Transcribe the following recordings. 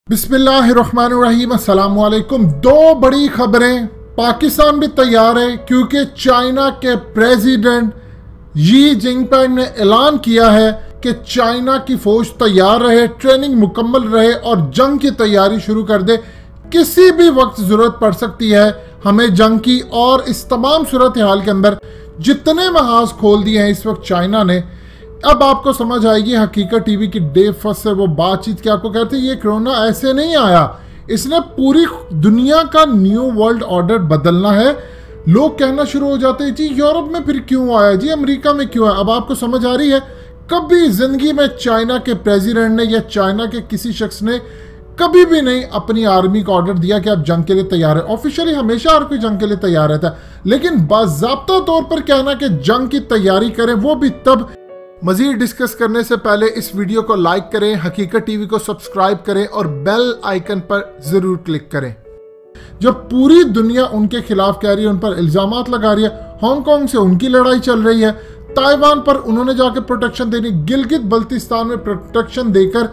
बिस्मिल्लाहिर्रहमानिर्रहीम, अस्सलाम वालेकुम। दो बड़ी खबरें। पाकिस्तान भी तैयार है क्योंकि चाइना के प्रेसिडेंट शी जिनपिंग ने ऐलान किया है कि चाइना की फौज तैयार रहे, ट्रेनिंग मुकम्मल रहे और जंग की तैयारी शुरू कर दे। किसी भी वक्त जरूरत पड़ सकती है हमें जंग की, और इस तमाम सूरत हाल के अंदर जितने महाज खोल दिए हैं इस वक्त चाइना ने, अब आपको समझ आएगी हकीकत टीवी की डे फर्स्ट से वो बातचीत की। आपको कहते हैं ये कोरोना ऐसे नहीं आया, इसने पूरी दुनिया का न्यू वर्ल्ड ऑर्डर बदलना है। लोग कहना शुरू हो जाते हैं जी यूरोप में फिर क्यों आया, जी अमेरिका में क्यों आया। अब आपको समझ आ रही है, कभी जिंदगी में चाइना के प्रेसिडेंट ने या चाइना के किसी शख्स ने कभी भी नहीं अपनी आर्मी को ऑर्डर दिया कि आप जंग के लिए तैयार है। ऑफिशियली हमेशा हर कोई जंग के लिए तैयार रहता है, लेकिन बाज़ाब्ता तौर पर कहना कि जंग की तैयारी करें, वो भी तब। मजीद डिस्कस करने से पहले इस वीडियो को लाइक करें, हकीकत टीवी को सब्सक्राइब करें और बेल आइकन पर जरूर क्लिक करें। जब पूरी दुनिया उनके खिलाफ कह रही है, उन पर इल्जामात लगा रही है, हांगकांग से उनकी लड़ाई चल रही है, ताइवान पर उन्होंने जाकर प्रोटेक्शन देनी, गिलगित बल्तिस्तान में प्रोटेक्शन देकर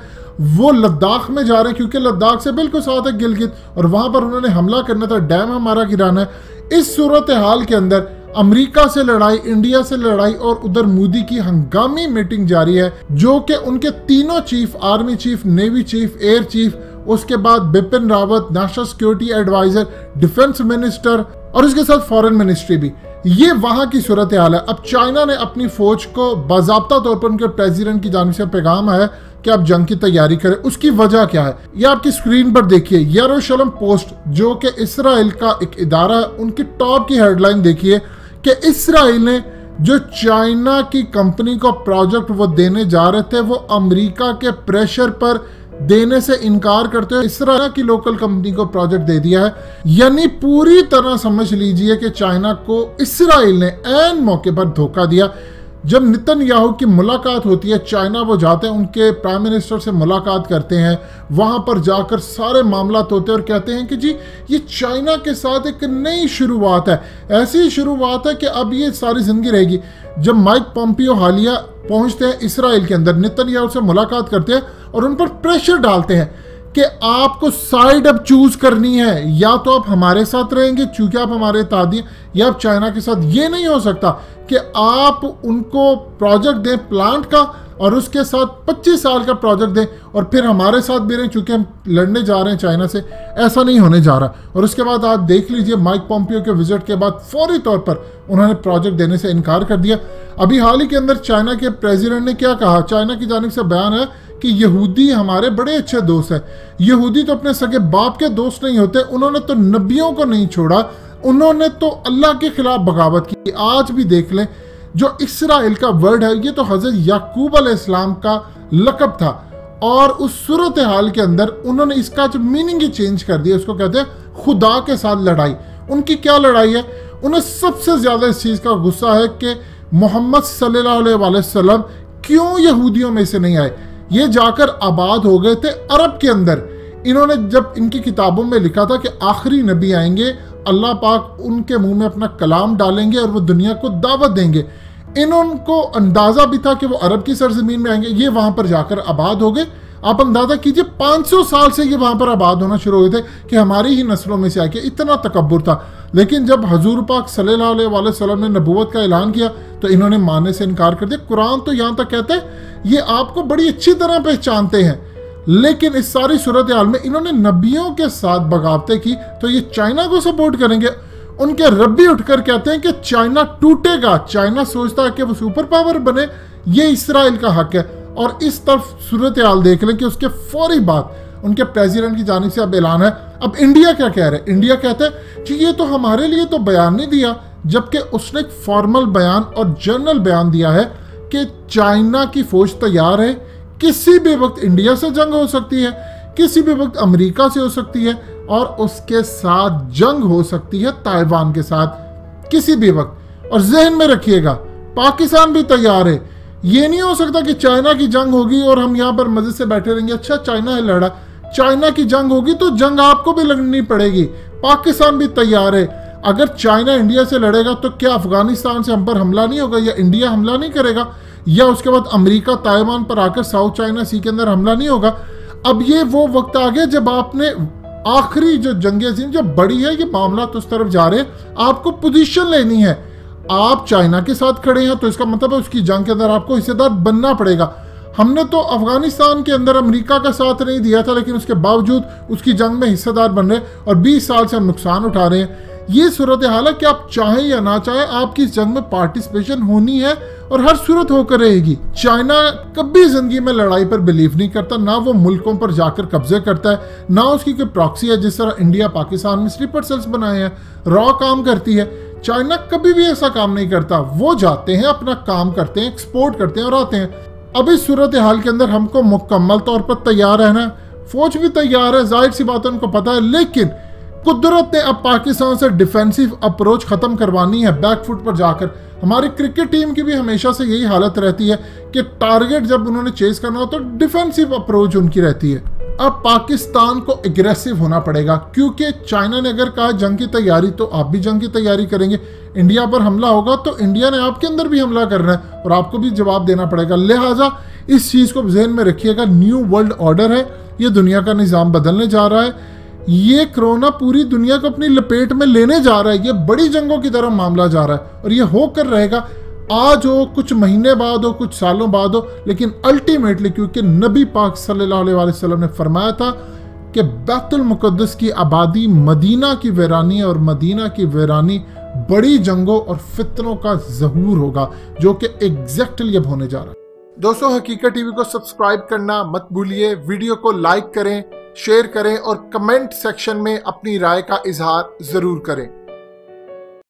वो लद्दाख में जा रहे हैं क्योंकि लद्दाख से बिल्कुल साथ है गिलगित, और वहां पर उन्होंने हमला करना था, डैम हमारा गिराना है। इस सूरत हाल के अंदर अमेरिका से लड़ाई, इंडिया से लड़ाई और उधर मोदी की हंगामी मीटिंग जारी है, जो कि उनके तीनों chief, army chief, navy chief, air chief, उसके बाद Bipin Rawat, national security advisor, defence minister और उसके साथ फॉरेन मिनिस्ट्री भी, ये वहां की सूरत हाल है। अब चाइना ने अपनी फौज को बाज़ाब्ता तौर पर उनके प्रेसिडेंट की जानिब से पैगाम है कि आप जंग की तैयारी करें। उसकी वजह क्या है ये आपकी स्क्रीन पर देखिए। यरूशलेम पोस्ट, जो कि इसराइल का एक इदारा है, उनकी टॉप की हेडलाइन देखिए कि इसराइल ने जो चाइना की कंपनी को प्रोजेक्ट वो देने जा रहे थे, वो अमेरिका के प्रेशर पर देने से इनकार करते हुए इसराइल की लोकल कंपनी को प्रोजेक्ट दे दिया है। यानी पूरी तरह समझ लीजिए कि चाइना को इसराइल ने ऐन मौके पर धोखा दिया। जब नेतन्याहू की मुलाकात होती है, चाइना वो जाते हैं, उनके प्राइम मिनिस्टर से मुलाकात करते हैं, वहां पर जाकर सारे मामला होते हैं और कहते हैं कि जी ये चाइना के साथ एक नई शुरुआत है, ऐसी शुरुआत है कि अब ये सारी जिंदगी रहेगी। जब माइक पॉम्पियो हालिया पहुंचते हैं इसराइल के अंदर, नेतन्याहू से मुलाकात करते हैं और उन पर प्रेशर डालते हैं कि आपको साइड अब चूज करनी है, या तो आप हमारे साथ रहेंगे चूंकि आप हमारे इत्तेहादी हैं, या आप चाइना के साथ। ये नहीं हो सकता कि आप उनको प्रोजेक्ट दें प्लांट का और उसके साथ 25 साल का प्रोजेक्ट दें और फिर हमारे साथ भी रहें चूंकि हम लड़ने जा रहे हैं चाइना से। ऐसा नहीं होने जा रहा। और उसके बाद आप देख लीजिए, माइक पॉम्पियो के विजिट के बाद फौरी तौर पर उन्होंने प्रोजेक्ट देने से इनकार कर दिया। अभी हाल ही के अंदर चाइना के प्रेसिडेंट ने क्या कहा, चाइना की जानिब से बयान है कि यहूदी हमारे बड़े अच्छे दोस्त हैं। यहूदी तो अपने सगे बाप के दोस्त नहीं होते, उन्होंने तो नबियों को नहीं छोड़ा, उन्होंने तो अल्लाह के खिलाफ बगावत की। आज भी देख लें, जो इसराइल का वर्ड है ये तो हजरत याकूब अलैहिस्सलाम का लक़ब था, और उस सूरत हाल के अंदर उन्होंने इसका जो मीनिंग ही चेंज कर दिया। उसको कहते हैं खुदा के साथ लड़ाई। उनकी क्या लड़ाई है? उन्हें सबसे ज्यादा इस चीज का गुस्सा है कि मोहम्मद सल्लल्लाहु अलैहि वसल्लम क्यों यहूदियों में से नहीं आए। ये जाकर आबाद हो गए थे अरब के अंदर। इन्होंने जब इनकी किताबों में लिखा था कि आखिरी नबी आएंगे, अल्लाह पाक उनके मुंह में अपना कलाम डालेंगे और वो दुनिया को दावत देंगे, इनको अंदाजा भी था कि वो अरब की सरजमीन में आएंगे। ये वहां पर जाकर आबाद हो गए। आप अंदाजा कीजिए 500 साल से ये वहां पर आबाद होना शुरू हुए थे कि हमारी ही नस्लों में से आके, इतना तकब्बुर था। लेकिन जब हजूर पाक सल्लल्लाहु अलैहि वसल्लम ने नबूवत का ऐलान किया तो इन्होंने मानने से इनकार कर दिया। कुरान तो यहाँ तक कहता है ये आपको बड़ी अच्छी तरह पहचानते हैं, लेकिन इस सारी सूरत हाल में इन्होंने नबियों के साथ बगावतें की, तो ये चाइना को सपोर्ट करेंगे। उनके रब्बी उठकर कहते हैं कि चाइना टूटेगा, चाइना सोचता है कि वो सुपर पावर बने, ये इसराइल का हक है। और इस तरफ सूरत हाल देख लें कि उसके फौरी बाद उनके प्रेसिडेंट की जानिब से अब ऐलान है। अब इंडिया क्या कह रहा है? इंडिया कहता है कि ये तो हमारे लिए तो बयान नहीं दिया, जबकि उसने एक फॉर्मल बयान और जनरल बयान दिया है कि चाइना की फौज तैयार है, किसी भी वक्त इंडिया से जंग हो सकती है, किसी भी वक्त अमेरिका से हो सकती है, और उसके साथ जंग हो सकती है ताइवान के साथ किसी भी वक्त। और जहन में रखिएगा पाकिस्तान भी तैयार है। ये नहीं हो सकता कि चाइना की जंग होगी और हम यहाँ पर मजे से बैठे रहेंगे, अच्छा चाइना है लड़ा। चाइना की जंग होगी तो जंग आपको भी लड़नी पड़ेगी। पाकिस्तान भी तैयार है। अगर चाइना इंडिया से लड़ेगा तो क्या अफगानिस्तान से हम पर हमला नहीं होगा, या इंडिया हमला नहीं करेगा, या उसके बाद अमेरिका ताइवान पर आकर साउथ चाइना सी के अंदर हमला नहीं होगा? अब ये वो वक्त आ गया जब आपने आखिरी जो जंग अजीम जो बड़ी है, ये मामला तो उस तरफ जा रहे हैं, आपको पोजीशन लेनी है। आप चाइना के साथ खड़े हैं तो इसका मतलब है उसकी जंग के अंदर आपको हिस्सेदार बनना पड़ेगा। हमने तो अफगानिस्तान के अंदर अमेरिका का साथ नहीं दिया था, लेकिन उसके बावजूद उसकी जंग में हिस्सेदार बन रहे और 20 साल से हम नुकसान उठा रहे हैं। ये सूरत हाल है कि आप चाहें या ना चाहें आपकी इस जंग में पार्टिसिपेशन होनी है और हर सूरत होकर रहेगी। चाइना कभी जिंदगी में लड़ाई पर बिलीव नहीं करता, ना वो मुल्कों पर जाकर कब्जे करता है, ना उसकी कोई प्रॉक्सी है जिस तरह इंडिया पाकिस्तान में स्लीपर सेल्स बनाए हैं, रॉ काम करती है। चाइना कभी भी ऐसा काम नहीं करता। वो जाते हैं, अपना काम करते हैं, एक्सपोर्ट करते हैं और आते हैं। अब इस सूरत हाल के अंदर हमको मुकम्मल तौर पर तैयार रहना है, फौज भी तैयार है, जाहिर सी बात है उनको पता है, लेकिन कुदरत ने अब पाकिस्तान से डिफेंसिव अप्रोच खत्म करवानी है बैक फुट पर जाकर। हमारी क्रिकेट टीम की भी हमेशा से यही हालत रहती है कि टारगेट जब उन्होंने चेस करना हो तो डिफेंसिव अप्रोच उनकी रहती है। अब पाकिस्तान को एग्रेसिव होना पड़ेगा, क्योंकि चाइना ने अगर कहा जंग की तैयारी तो आप भी जंग की तैयारी करेंगे। इंडिया पर हमला होगा तो इंडिया ने आपके अंदर भी हमला करना है और आपको भी जवाब देना पड़ेगा। लिहाजा इस चीज़ को ज़हन में रखिएगा, न्यू वर्ल्ड ऑर्डर है, ये दुनिया का निज़ाम बदलने जा रहा है। ये कोरोना पूरी दुनिया को अपनी लपेट में लेने जा रहा है, ये बड़ी जंगों की तरह मामला जा रहा है और ये होकर रहेगा। आज हो, कुछ महीने बाद हो, कुछ सालों बाद हो, लेकिन अल्टीमेटली, क्योंकि नबी पाक सल्लल्लाहु अलैहि वसल्लम ने फरमाया था कि बैतुल मुक़द्दस की आबादी मदीना की वीरानी और मदीना की वीरानी बड़ी जंगों और फितनों का ज़हूर होगा, जो कि एग्जैक्टली अब होने जा रहा है। दोस्तों, हकीकत टीवी को सब्सक्राइब करना मत भूलिए, वीडियो को लाइक करें, शेयर करें और कमेंट सेक्शन में अपनी राय का इजहार जरूर करें।